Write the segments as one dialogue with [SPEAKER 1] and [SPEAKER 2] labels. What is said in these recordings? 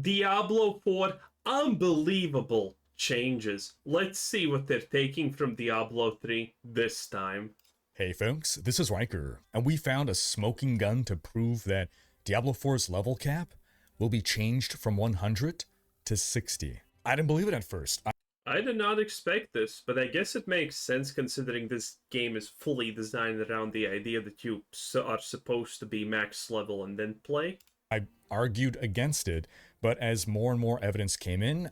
[SPEAKER 1] Diablo 4, unbelievable changes. Let's see what they're taking from Diablo 3 this time.
[SPEAKER 2] Hey folks, this is Riker, and we found a smoking gun to prove that Diablo 4's level cap will be changed from 100 to 60. I didn't believe it at first.
[SPEAKER 1] I did not expect this, but I guess it makes sense considering this game is fully designed around the idea that you are supposed to be max level and then play.
[SPEAKER 2] I argued against it, but as more and more evidence came in,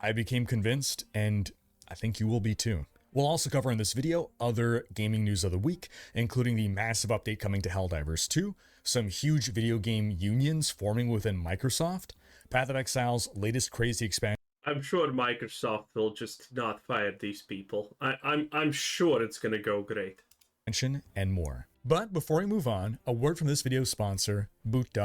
[SPEAKER 2] I became convinced, and I think you will be too. We'll also cover in this video other gaming news of the week, including the massive update coming to Helldivers 2, some huge video game unions forming within Microsoft, Path of Exile's latest crazy expansion.
[SPEAKER 1] I'm sure Microsoft will just not fire these people. I'm sure it's gonna go great.
[SPEAKER 2] And more. But before we move on, a word from this video's sponsor, Boot.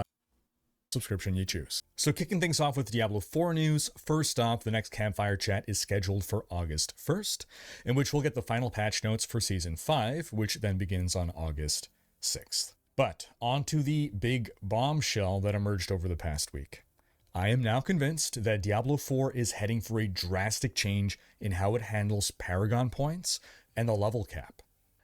[SPEAKER 2] Subscription you choose. So kicking things off with Diablo 4 news, first off, the next campfire chat is scheduled for August 1st, in which we'll get the final patch notes for Season 5, which then begins on August 6th. But on to the big bombshell that emerged over the past week. I am now convinced that Diablo 4 is heading for a drastic change in how it handles Paragon Points and the level cap.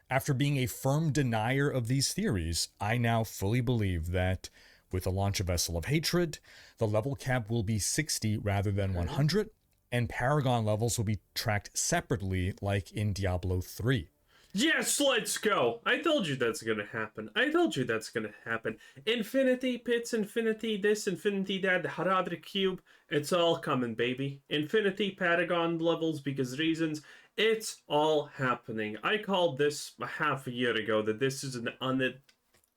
[SPEAKER 2] After being a firm denier of these theories, I now fully believe that with the launch of Vessel of Hatred, the level cap will be 60 rather than 100, and Paragon levels will be tracked separately like in Diablo 3.
[SPEAKER 1] Yes, let's go! I told you that's gonna happen. Infinity Pits, Infinity this, Infinity that, the Haradric Cube, it's all coming, baby. Infinity Paragon levels because reasons, it's all happening. I called this a half a year ago that this is an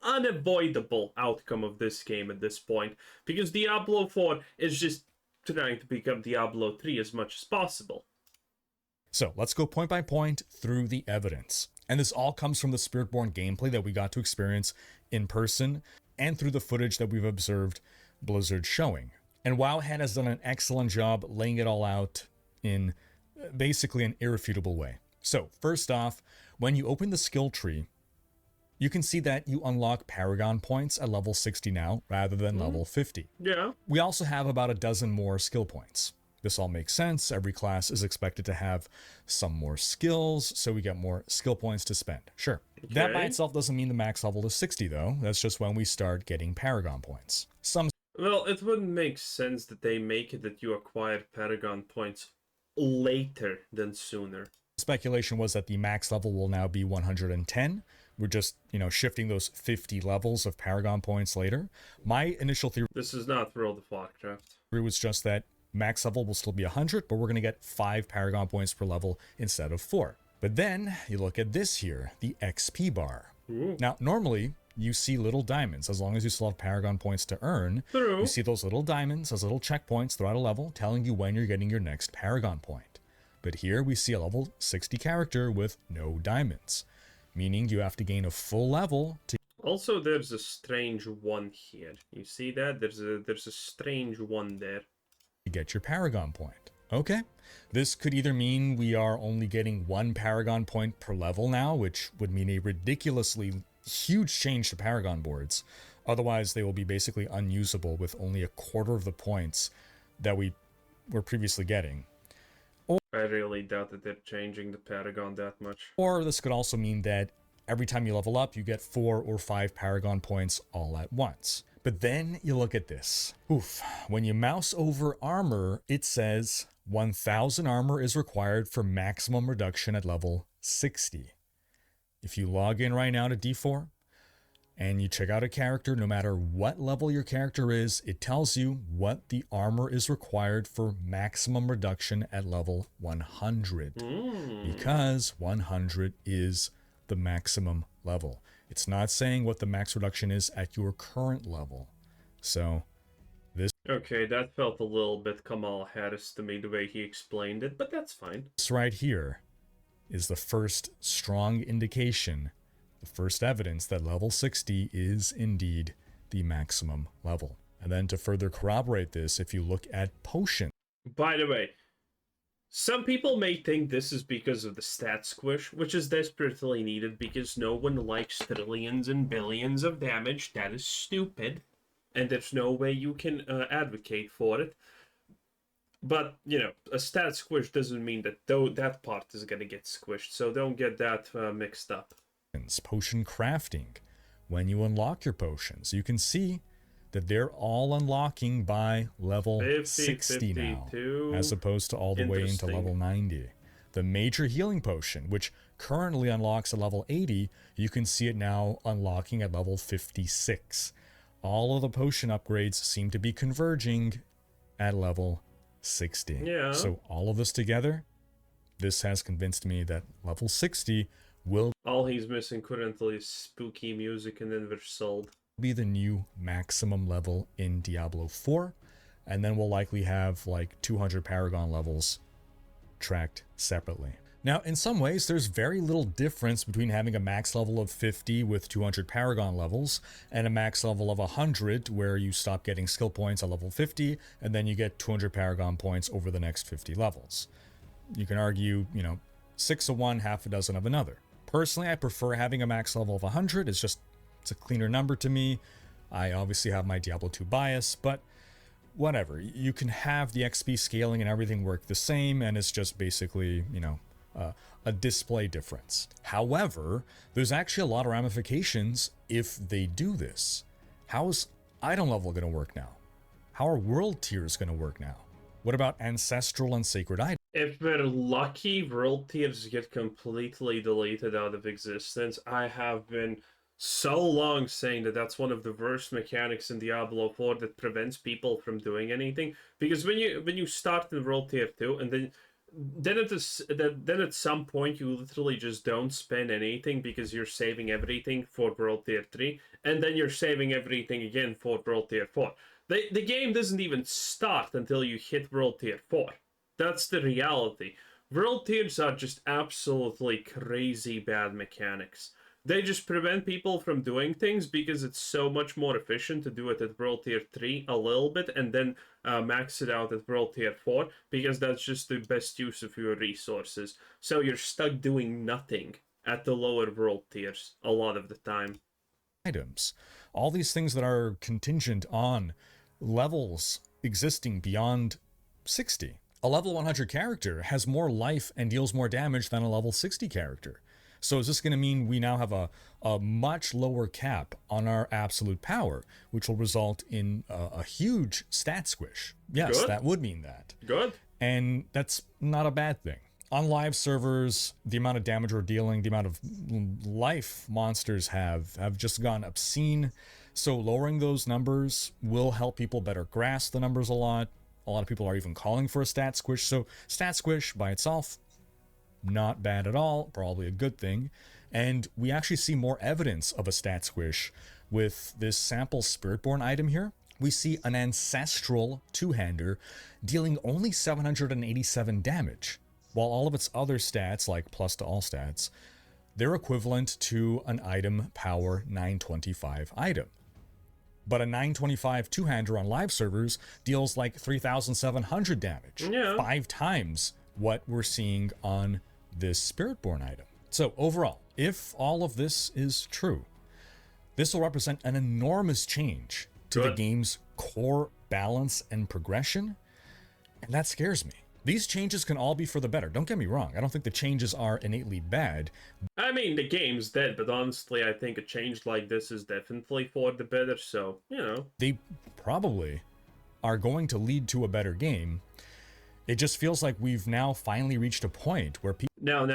[SPEAKER 1] unavoidable outcome of this game at this point, because Diablo 4 is just trying to become Diablo 3 as much as possible.
[SPEAKER 2] So let's go point by point through the evidence. And this all comes from the Spiritborn gameplay that we got to experience in person and through the footage that we've observed Blizzard showing. And Wowhead has done an excellent job laying it all out in basically an irrefutable way. So first off, when you open the skill tree, you can see that you unlock Paragon Points at level 60 now rather than level 50.
[SPEAKER 1] Yeah.
[SPEAKER 2] We also have about a dozen more skill points. This all makes sense. Every class is expected to have some more skills, so we get more skill points to spend. Sure. Okay. That by itself doesn't mean the max level is 60, though. That's just when we start getting Paragon Points.
[SPEAKER 1] Well, it wouldn't make sense that they make it that you acquire Paragon Points later than sooner.
[SPEAKER 2] Speculation was that the max level will now be 110. We're just, shifting those 50 levels of Paragon Points later. My initial theory...
[SPEAKER 1] This is not World of Warcraft.
[SPEAKER 2] ...was just that max level will still be 100, but we're going to get 5 Paragon Points per level instead of 4. But then you look at this here, the XP bar.
[SPEAKER 1] Ooh.
[SPEAKER 2] Now, normally you see little diamonds. As long as you still have Paragon Points to earn,
[SPEAKER 1] True.
[SPEAKER 2] You see those little diamonds, those little checkpoints throughout a level telling you when you're getting your next Paragon Point. But here we see a level 60 character with no diamonds, meaning you have to gain a full level to...
[SPEAKER 1] Also, there's a strange one here. You see that? There's a strange one there.
[SPEAKER 2] Get your Paragon Point. Okay, this could either mean we are only getting 1 Paragon Point per level now, which would mean a ridiculously huge change to Paragon boards. Otherwise, they will be basically unusable with only a quarter of the points that we were previously getting.
[SPEAKER 1] I really doubt that they're changing the Paragon that much.
[SPEAKER 2] Or this could also mean that every time you level up, you get 4 or 5 Paragon Points all at once. But then you look at this. Oof. When you mouse over armor, it says 1000 armor is required for maximum reduction at level 60. If you log in right now to D4 and you check out a character, no matter what level your character is, it tells you what the armor is required for maximum reduction at level 100. Because 100 is the maximum level. It's not saying what the max reduction is at your current level. So, this...
[SPEAKER 1] Okay, that felt a little bit Kamala Harris to me, the way he explained it, but that's fine.
[SPEAKER 2] This right here is the first strong indication, the first evidence that level 60 is indeed the maximum level. And then to further corroborate this, if you look at potions...
[SPEAKER 1] By the way, some people may think this is because of the stat squish, which is desperately needed because no one likes trillions and billions of damage. That is stupid. and there's no way you can advocate for it. But, you know, a stat squish doesn't mean that that part is going to get squished, so don't get that mixed up.
[SPEAKER 2] Potion crafting. When you unlock your potions, you can see that they're all unlocking by level 60 now, as opposed to all the way into level 90. The major healing potion, which currently unlocks at level 80, you can see it now unlocking at level 56. All of the potion upgrades seem to be converging at level 60.
[SPEAKER 1] Yeah.
[SPEAKER 2] So all of this together, this has convinced me that level 60 will...
[SPEAKER 1] All he's missing currently is spooky music, and then we're sold.
[SPEAKER 2] ...be the new maximum level in Diablo 4, and then we'll likely have like 200 Paragon levels tracked separately. Now, in some ways, there's very little difference between having a max level of 50 with 200 Paragon levels and a max level of 100 where you stop getting skill points at level 50 and then you get 200 Paragon points over the next 50 levels. You can argue, you know, 6 of one, half a dozen of another. Personally, I prefer having a max level of 100. It's a cleaner number to me. I obviously have my Diablo 2 bias, but whatever. You can have the XP scaling and everything work the same, and it's just basically, you know, a display difference. However, there's actually a lot of ramifications if they do this. How is item level going to work now? How are world tiers going to work now? What about ancestral and sacred items?
[SPEAKER 1] If we're lucky, world tiers get completely deleted out of existence. I have been so long saying that that's one of the worst mechanics in Diablo 4 that prevents people from doing anything. Because when you start in world tier 2 and then at some point you literally just don't spend anything because you're saving everything for world tier 3, and then you're saving everything again for world tier 4. The game doesn't even start until you hit world tier 4. That's the reality. World tiers are just absolutely crazy bad mechanics. They just prevent people from doing things because it's so much more efficient to do it at World Tier 3 a little bit and then max it out at World Tier 4 because that's just the best use of your resources. So you're stuck doing nothing at the lower world tiers a lot of the time.
[SPEAKER 2] Items. All these things that are contingent on levels existing beyond 60. A level 100 character has more life and deals more damage than a level 60 character. So is this going to mean we now have a much lower cap on our absolute power, which will result in a huge stat squish? Yes,
[SPEAKER 1] Good.
[SPEAKER 2] That would mean that.
[SPEAKER 1] Good.
[SPEAKER 2] And that's not a bad thing. On live servers, the amount of damage we're dealing, the amount of life monsters have just gone obscene. So lowering those numbers will help people better grasp the numbers a lot. A lot of people are even calling for a stat squish. So stat squish by itself, not bad at all, probably a good thing. And we actually see more evidence of a stat squish with this sample Spiritborn item here. We see an ancestral two-hander dealing only 787 damage, while all of its other stats, like plus to all stats, they're equivalent to an item power 925 item. But a 925 two-hander on live servers deals like 3,700 damage, 5 times what we're seeing on this Spiritborn item. So overall, if all of this is true, this will represent an enormous change to the game's core balance and progression, and that scares me. These changes can all be for the better. Don't get me wrong. I don't think the changes are innately bad.
[SPEAKER 1] I mean, the game's dead, but honestly, I think a change like this is definitely for the better, so, you know.
[SPEAKER 2] They probably are going to lead to a better game. It just feels like we've now finally reached a point where people...
[SPEAKER 1] No.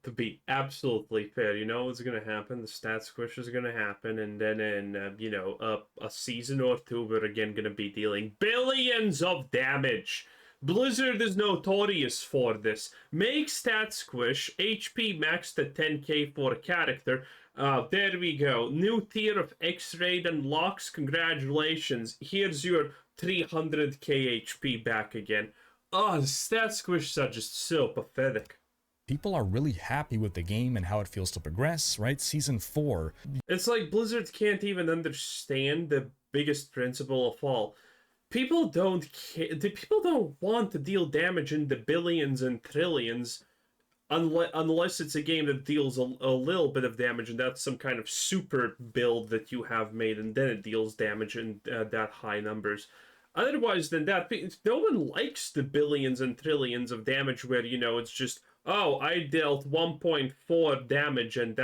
[SPEAKER 1] To be absolutely fair, you know what's going to happen? The stat squish is going to happen, and then in, a season or two, we're again going to be dealing billions of damage. Blizzard is notorious for this. Make stat squish, HP max to 10k for a character. There we go. New tier of X-Raid unlocks. Congratulations. Here's your 300k HP back again. Oh, the stat squishes are just so pathetic.
[SPEAKER 2] People are really happy with the game and how it feels to progress, right? Season 4.
[SPEAKER 1] It's like Blizzard can't even understand the biggest principle of all. People don't care. People don't want to deal damage in the billions and trillions unless it's a game that deals a little bit of damage, and that's some kind of super build that you have made, and then it deals damage in that high numbers. Otherwise than that, no one likes the billions and trillions of damage where, it's just, oh, I dealt 1.4 damage, and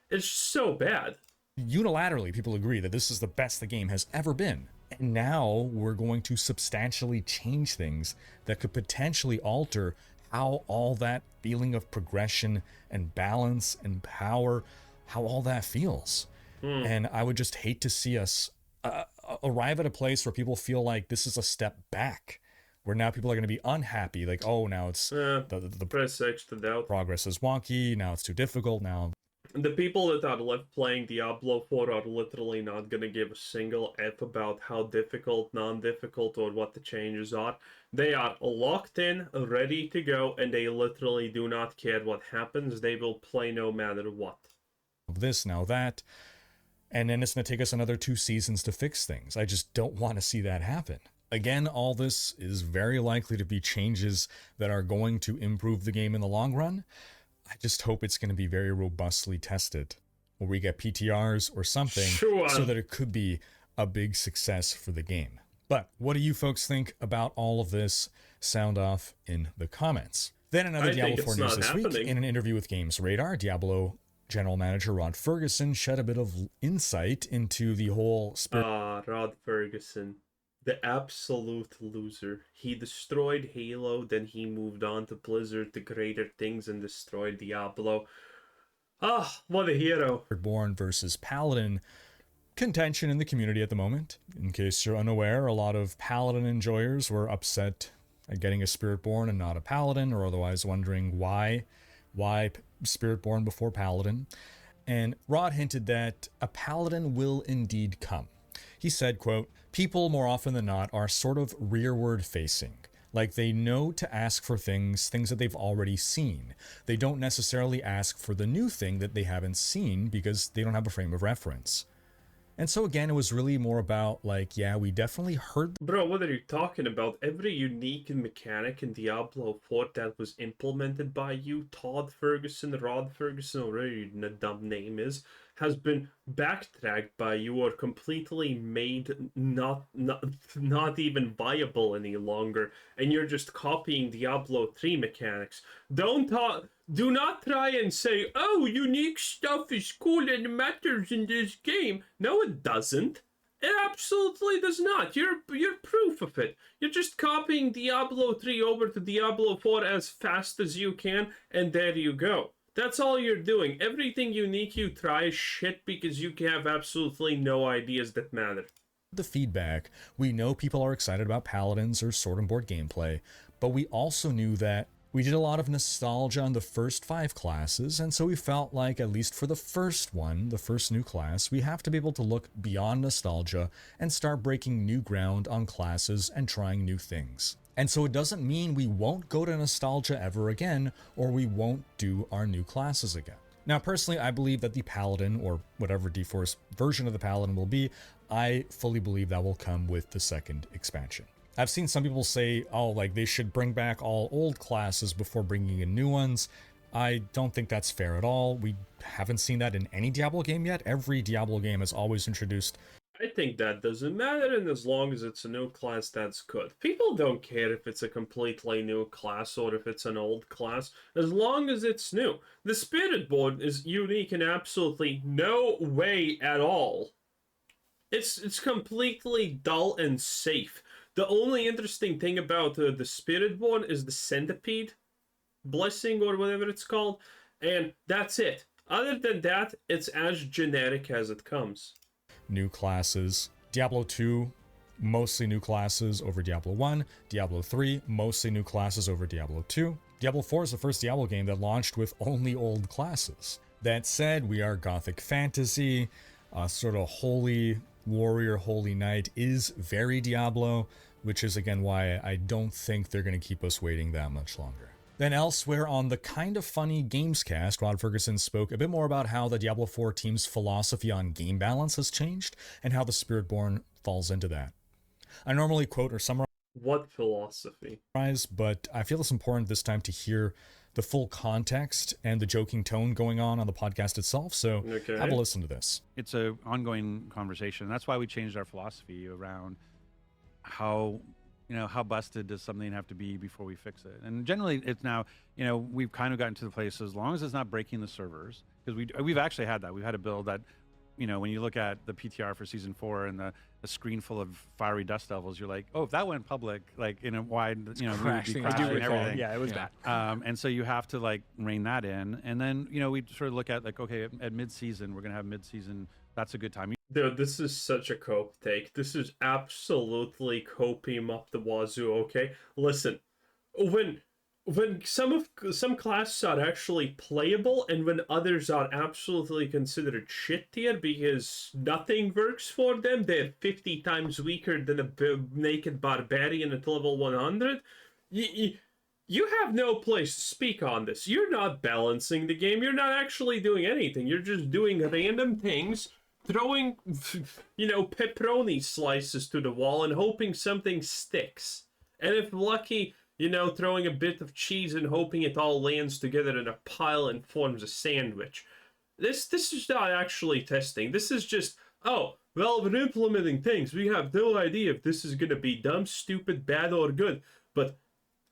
[SPEAKER 1] it's so bad.
[SPEAKER 2] Unilaterally, people agree that this is the best the game has ever been. And now we're going to substantially change things that could potentially alter how all that feeling of progression and balance and power, how all that feels. And I would just hate to see us arrive at a place where people feel like this is a step back, where now people are going to be unhappy, like, oh, now it's the
[SPEAKER 1] press X to doubt.
[SPEAKER 2] Progress is wonky, now it's too difficult, now.
[SPEAKER 1] The people that are left playing Diablo 4 are literally not going to give a single F about how difficult, non-difficult, or what the changes are. They are locked in, ready to go, and they literally do not care what happens. They will play no matter what.
[SPEAKER 2] This, now that, and then it's going to take us another 2 seasons to fix things. I just don't want to see that happen. Again, all this is very likely to be changes that are going to improve the game in the long run. I just hope it's going to be very robustly tested, where we get PTRs or something, so that it could be a big success for the game. But what do you folks think about all of this? Sound off in the comments. Then another Diablo 4 news this week. In an interview with Games Radar, Diablo General Manager Rod Ferguson shed a bit of insight into the whole
[SPEAKER 1] Rod Ferguson. The absolute loser. He destroyed Halo, then he moved on to Blizzard, to greater things, and destroyed Diablo. What a hero.
[SPEAKER 2] Born versus Paladin contention in the community at the moment. In case you're unaware, a lot of Paladin enjoyers were upset at getting a Spiritborn and not a Paladin, or otherwise wondering why Spiritborn before Paladin. And Rod hinted that a Paladin will indeed come. He said, quote, "People more often than not are sort of rearward facing. Like they know to ask for things that they've already seen. They don't necessarily ask for the new thing that they haven't seen because they don't have a frame of reference." And so again, it was really more about like, yeah, we definitely heard.
[SPEAKER 1] Bro, what are you talking about? Every unique mechanic in Diablo 4 that was implemented by you, Todd Ferguson, Rod Ferguson, or whatever the dumb name is, has been backtracked by you or completely made not even viable any longer, and you're just copying Diablo 3 mechanics. Do not try and say, oh, unique stuff is cool and matters in this game. No, it doesn't. It absolutely does not. You're proof of it. You're just copying Diablo 3 over to Diablo 4 as fast as you can, and there you go. That's all you're doing. Everything unique you try is shit because you have absolutely no ideas that matter.
[SPEAKER 2] The feedback, we know people are excited about Paladins or Sword and Board gameplay, but we also knew that we did a lot of nostalgia on the first 5 classes, and so we felt like, at least for the first one, the first new class, we have to be able to look beyond nostalgia and start breaking new ground on classes and trying new things. And so it doesn't mean we won't go to nostalgia ever again, or we won't do our new classes again. Now, personally, I believe that the Paladin, or whatever D4's version of the Paladin will be, I fully believe that will come with the second expansion. I've seen some people say, oh, like they should bring back all old classes before bringing in new ones. I don't think that's fair at all. We haven't seen that in any Diablo game yet. Every Diablo game has always introduced.
[SPEAKER 1] I think that doesn't matter, and as long as it's a new class, that's good. People don't care if it's a completely new class or if it's an old class, as long as it's new. The Spiritborn is unique in absolutely no way at all. It's completely dull and safe. The only interesting thing about the Spiritborn is the Centipede Blessing, or whatever it's called, and that's it. Other than that, it's as generic as it comes.
[SPEAKER 2] New classes. Diablo 2, mostly new classes over Diablo 1. Diablo 3, mostly new classes over Diablo 2. Diablo 4 is the first Diablo game that launched with only old classes. That said, we are Gothic fantasy. Sort of holy warrior, holy knight is very Diablo, which is again why I don't think they're going to keep us waiting that much longer. Then elsewhere on the Kind of Funny Gamescast, Rod Ferguson spoke a bit more about how the Diablo 4 team's philosophy on game balance has changed and how the Spiritborn falls into that. I normally quote or summarize
[SPEAKER 1] what philosophy,
[SPEAKER 2] but I feel it's important this time to hear the full context and the joking tone going on the podcast itself. So
[SPEAKER 1] Okay.
[SPEAKER 2] have a listen to this.
[SPEAKER 3] It's an ongoing conversation. That's why we changed our philosophy around how busted does something have to be before we fix it. And generally it's now, we've kind of gotten to the place, as long as it's not breaking the servers, because we've actually had that. We've had a build that, when you look at the PTR for season 4 and the screen full of fiery dust devils, you're like, oh, if that went public, like in a wide, we would be crashing and everything.
[SPEAKER 4] Yeah, it was bad.
[SPEAKER 3] And so you have to like rein that in. And then, we sort of look at like, okay, at mid-season, we're going to have mid-season. That's a good time.
[SPEAKER 1] Dude, this is such a cope take. This is absolutely copium up the wazoo, okay? Listen, when some classes are actually playable and when others are absolutely considered shit tier because nothing works for them, they're 50 times weaker than a naked barbarian at level 100, you have no place to speak on this. You're not balancing the game. You're not actually doing anything. You're just doing random things, throwing, pepperoni slices to the wall and hoping something sticks. And if lucky, throwing a bit of cheese and hoping it all lands together in a pile and forms a sandwich. This is not actually testing. This is just, oh, well, we're implementing things. We have no idea if this is going to be dumb, stupid, bad, or good. But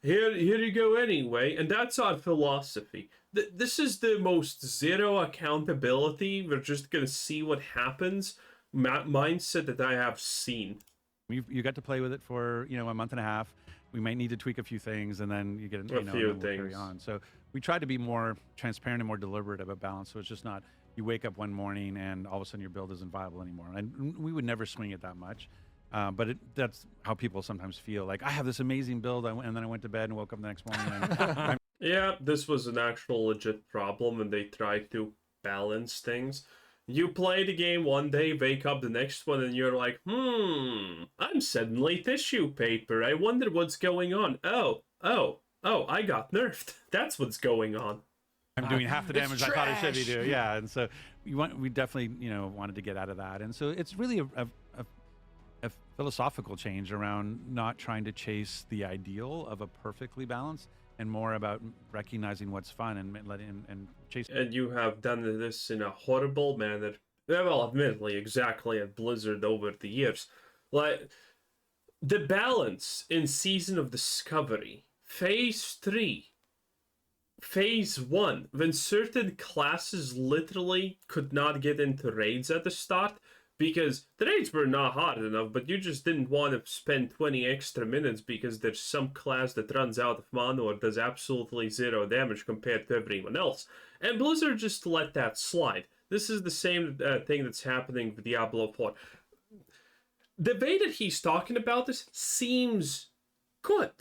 [SPEAKER 1] here you go anyway. And that's our philosophy. This is the most zero accountability, we're just going to see what happens mindset that I have seen.
[SPEAKER 3] You got to play with it for, a month and a half. We might need to tweak a few things, and then you get
[SPEAKER 1] a few things.
[SPEAKER 3] Carry on. So we try to be more transparent and more deliberate about balance. So it's just not you wake up one morning and all of a sudden your build isn't viable anymore. And we would never swing it that much, but that's how people sometimes feel. Like, I have this amazing build, and then I went to bed and woke up the next morning.
[SPEAKER 1] Yeah, this was an actual legit problem, and they tried to balance things. You play the game one day, wake up the next one, and you're like, I'm suddenly tissue paper. I wonder what's going on. Oh, I got nerfed. That's what's going on.
[SPEAKER 3] I'm doing half the damage I thought I should be doing. Yeah, and so we definitely, wanted to get out of that. And so it's really a philosophical change around not trying to chase the ideal of a perfectly balanced, and more about recognizing what's fun and letting and chasing.
[SPEAKER 1] And you have done this in a horrible manner. Well, admittedly, exactly at Blizzard over the years. Like, the balance in Season of Discovery, Phase 3, Phase 1, when certain classes literally could not get into raids at the start, because the raids were not hard enough, but you just didn't want to spend 20 extra minutes because there's some class that runs out of mana or does absolutely zero damage compared to everyone else. And Blizzard just let that slide. This is the same thing that's happening with Diablo 4. The way that he's talking about this seems good,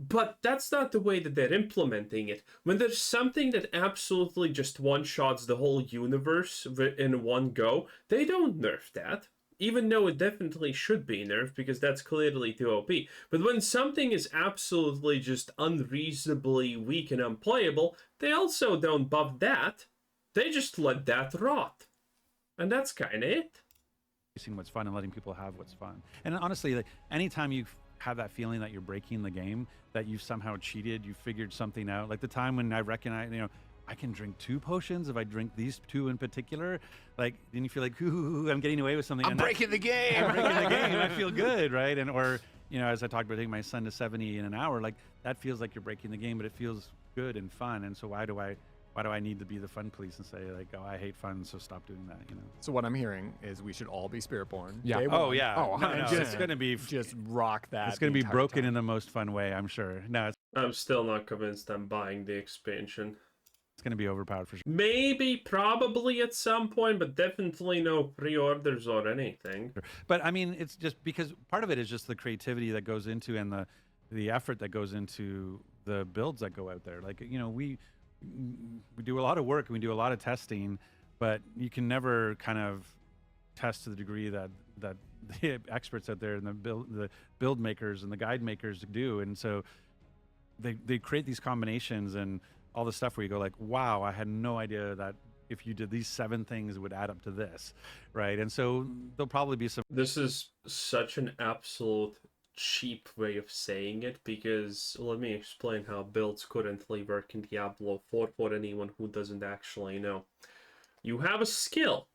[SPEAKER 1] but that's not the way that they're implementing it. When there's something that absolutely just one-shots the whole universe in one go, they don't nerf that. Even though it definitely should be nerfed, because that's clearly too OP. But when something is absolutely just unreasonably weak and unplayable, they also don't buff that. They just let that rot. And that's kind of it.
[SPEAKER 3] Seeing what's fun and letting people have what's fun. And honestly, like, anytime you have that feeling that you're breaking the game, that you've somehow cheated, you figured something out. Like the time when I recognize, I can drink 2 potions if I drink these 2 in particular. Like, then you feel like, ooh, I'm getting away with something.
[SPEAKER 4] I'm breaking the game.
[SPEAKER 3] I'm breaking the game. I feel good, right? And or as I talked about taking my son to 70 in an hour, like that feels like you're breaking the game, but it feels good and fun. And so why do I need to be the fun police and say like, oh, I hate fun, so stop doing that?
[SPEAKER 4] So what I'm hearing is we should all be Spiritborn.
[SPEAKER 2] Yeah.
[SPEAKER 3] Oh yeah.
[SPEAKER 4] Oh,
[SPEAKER 3] no, it's gonna be
[SPEAKER 4] just rock that.
[SPEAKER 3] It's gonna be broken in the most fun way, I'm sure. No,
[SPEAKER 1] I'm still not convinced I'm buying the expansion.
[SPEAKER 3] It's going to be overpowered for sure.
[SPEAKER 1] Maybe, probably at some point, but definitely no pre-orders or anything.
[SPEAKER 3] But I mean, it's just because part of it is just the creativity that goes into and the effort that goes into the builds that go out there. Like, we do a lot of work, we do a lot of testing, but you can never kind of test to the degree that the experts out there and the build makers and the guide makers do. And so they create these combinations and all the stuff where you go like, wow, I had no idea that if you did these 7 things, it would add up to this, right? And so there'll probably be some...
[SPEAKER 1] This is such an absolute cheap way of saying it, because let me explain how builds currently work in Diablo 4 for anyone who doesn't actually know. You have a skill.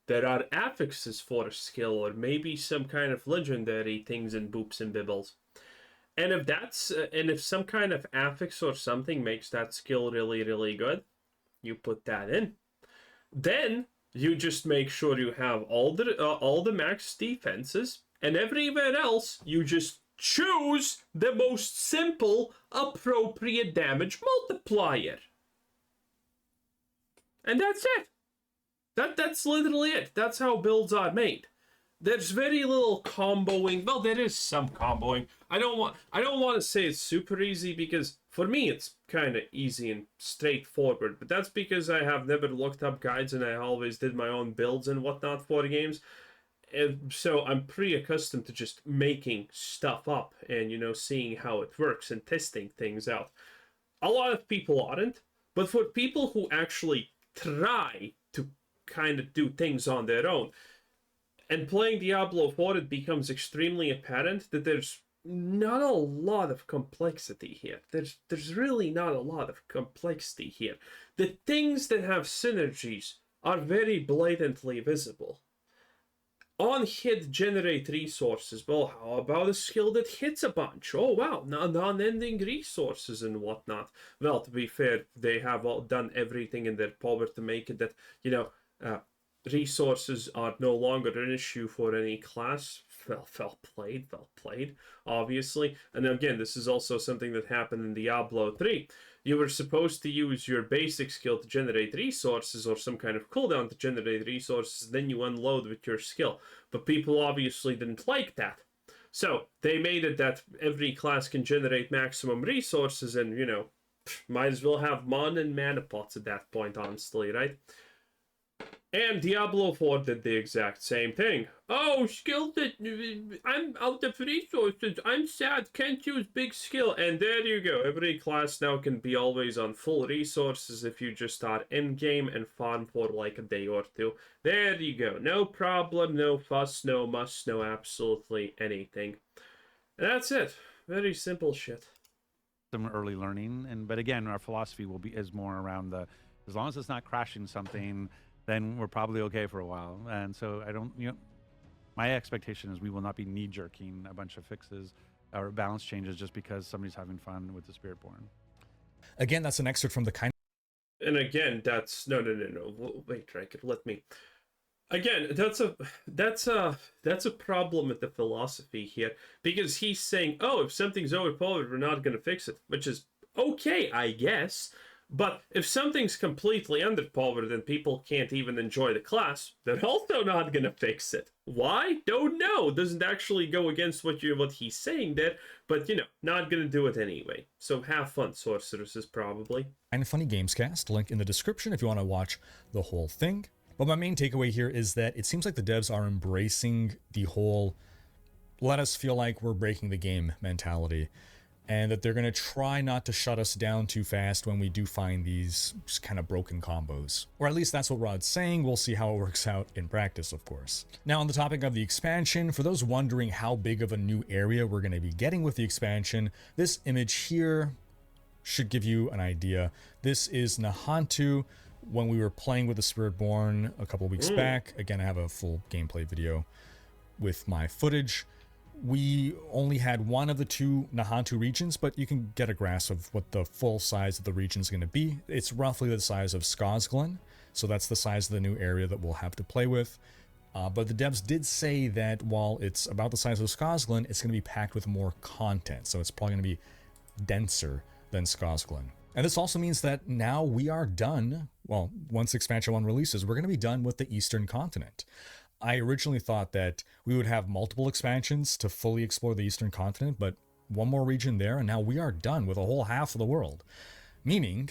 [SPEAKER 1] There are affixes for a skill, or maybe some kind of legendary things and boops and bibbles. And if some kind of affix or something makes that skill really, really good, you put that in. Then you just make sure you have all the max defenses, and everywhere else you just choose the most simple, appropriate damage multiplier. And that's it. That's literally it. That's how builds are made. There's very little comboing. Well, there is some comboing. I don't want to say it's super easy, because for me it's kind of easy and straightforward. But that's because I have never looked up guides and I always did my own builds and whatnot for the games. And so I'm pretty accustomed to just making stuff up and, seeing how it works and testing things out. A lot of people aren't, but for people who actually try to kind of do things on their own, and playing Diablo 4, it becomes extremely apparent that there's not a lot of complexity here. There's really not a lot of complexity here. The things that have synergies are very blatantly visible. On hit, generate resources. Well, how about a skill that hits a bunch? Oh wow, non-ending resources and whatnot. Well, to be fair, they have all done everything in their power to make it that, resources are no longer an issue for any class. Well played, obviously. And again, this is also something that happened in Diablo 3. You were supposed to use your basic skill to generate resources, or some kind of cooldown to generate resources, then you unload with your skill. But people obviously didn't like that. So they made it that every class can generate maximum resources, and, might as well have mon and mana pots at that point, honestly, right? And Diablo 4 did the exact same thing. Oh, skill that I'm out of resources. I'm sad. Can't use big skill. And there you go. Every class now can be always on full resources if you just start in game and farm for like a day or two. There you go. No problem. No fuss. No muss. No absolutely anything. And that's it. Very simple shit.
[SPEAKER 3] Some early learning, but again, our philosophy is more around as long as it's not crashing something, then we're probably okay for a while. And so my expectation is we will not be knee-jerking a bunch of fixes or balance changes just because somebody's having fun with the Spiritborn.
[SPEAKER 2] Again, that's an excerpt from the kind.
[SPEAKER 1] And again, that's no. Wait, Racket, let me. Again, that's a problem with the philosophy here, because he's saying, oh, if something's overpowered, we're not going to fix it, which is okay, I guess. But if something's completely underpowered and people can't even enjoy the class, they're also not going to fix it. Why? Don't know. Doesn't actually go against what he's saying there, but, not going to do it anyway. So have fun, sorceresses, probably.
[SPEAKER 2] Kind of Funny Gamescast, link in the description if you want to watch the whole thing. But my main takeaway here is that it seems like the devs are embracing the whole let us feel like we're breaking the game mentality, and that they're going to try not to shut us down too fast when we do find these just kind of broken combos. Or at least that's what Rod's saying. We'll see how it works out in practice, of course. Now, on the topic of the expansion, for those wondering how big of a new area we're going to be getting with the expansion, this image here should give you an idea. This is Nahantu when we were playing with the Spiritborn a couple of weeks back. Again, I have a full gameplay video with my footage. We only had one of the two Nahantu regions, but you can get a grasp of what the full size of the region is going to be. It's roughly the size of Skosglen, so that's the size of the new area that we'll have to play with. But the devs did say that while it's about the size of Skosglen, it's going to be packed with more content, so it's probably going to be denser than Skosglen. And this also means that now we are done, well, once Expansion 1 releases, we're going to be done with the Eastern Continent. I originally thought that we would have multiple expansions to fully explore the Eastern Continent, but one more region there, and now we are done with a whole half of the world. Meaning,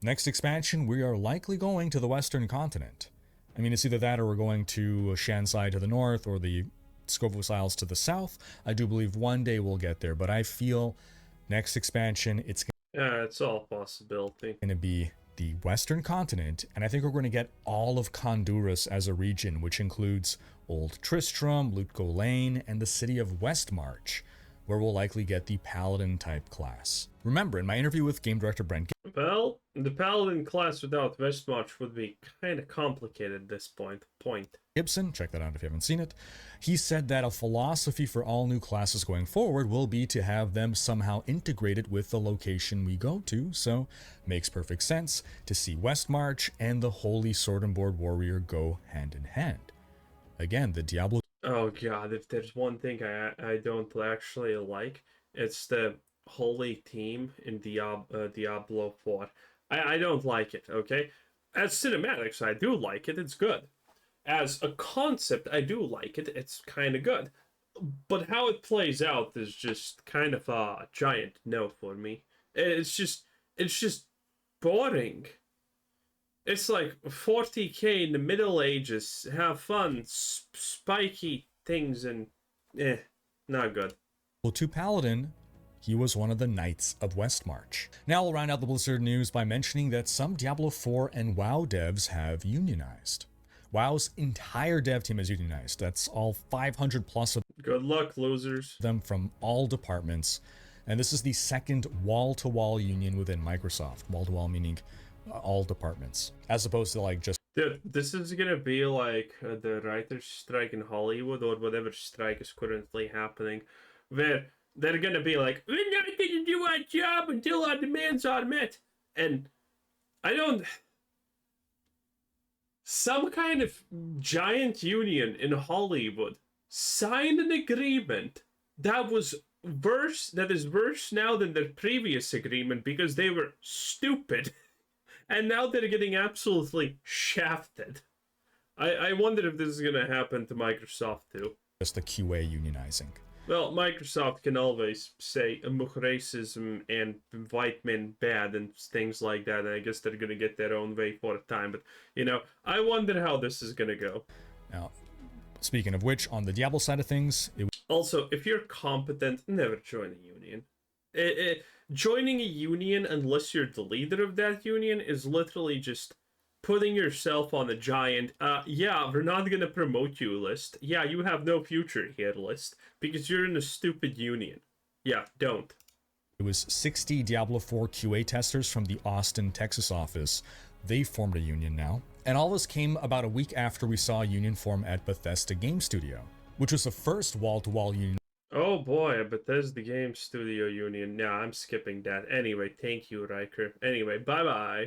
[SPEAKER 2] next expansion, we are likely going to the Western Continent. I mean, it's either that or we're going to Shansai to the north or the Scovus Isles to the south. I do believe one day we'll get there, but I feel next expansion, it's
[SPEAKER 1] Yeah, it's all possibility.
[SPEAKER 2] going to be the Western continent, and I think we're going to get all of Honduras as a region, which includes Old Tristram, Lutko Lane, and the city of Westmarch, where we'll likely get the Paladin type class. Remember, in my interview with game director Brent
[SPEAKER 1] Well, the Paladin class without Westmarch would be kind of complicated at this point.
[SPEAKER 2] Gibson, check that out if you haven't seen it, he said that a philosophy for all new classes going forward will be to have them somehow integrated with the location we go to, so makes perfect sense to see Westmarch and the Holy Sword and Board Warrior go hand in hand. Again, the Diablo...
[SPEAKER 1] Oh god, if there's one thing I don't actually like, it's the Holy Team in Diablo 4. I don't like it, okay? As cinematics, I do like it, it's good. As a concept, I do like it, it's kind of good. But how it plays out is just kind of a giant no for me. It's just boring. It's like 40k in the Middle Ages, have fun, spiky things, and not good.
[SPEAKER 2] Well, to Paladin, he was one of the Knights of Westmarch. Now we'll round out the Blizzard news by mentioning that some Diablo 4 and WoW devs have unionized. WoW's entire dev team is unionized. That's all 500 plus of
[SPEAKER 1] Good luck, losers.
[SPEAKER 2] them from all departments. And this is the second wall-to-wall union within Microsoft. Wall-to-wall meaning all departments, as opposed to like just...
[SPEAKER 1] Dude, this is gonna be like the writer's strike in Hollywood, or whatever strike is currently happening, where they're gonna be like, we're not gonna do our job until our demands are met. And I don't... Some kind of giant union in Hollywood signed an agreement that is worse now than their previous agreement because they were stupid. And now they're getting absolutely shafted. I wonder if this is going to happen to Microsoft too.
[SPEAKER 2] just the QA unionizing.
[SPEAKER 1] Well, Microsoft can always say racism and white men bad and things like that, and I guess they're going to get their own way for a time. But, you know, I wonder how this is going to go.
[SPEAKER 2] Now, speaking of which, on the Diablo side of things,
[SPEAKER 1] Also, if you're competent, never join a union. Joining a union, unless you're the leader of that union, is literally just putting yourself on a giant, yeah, we're not going to promote you list. Yeah, you have no future here list, because you're in a stupid union. Yeah, don't.
[SPEAKER 2] it was 60 Diablo 4 QA testers from the Austin, Texas office. They formed a union now. And all this came about a week after we saw a union form at Bethesda Game Studio, which was the first wall-to-wall union.
[SPEAKER 1] Oh boy, a Bethesda Game Studio union. Nah, I'm skipping that. Anyway, thank you, Riker. Anyway, bye-bye.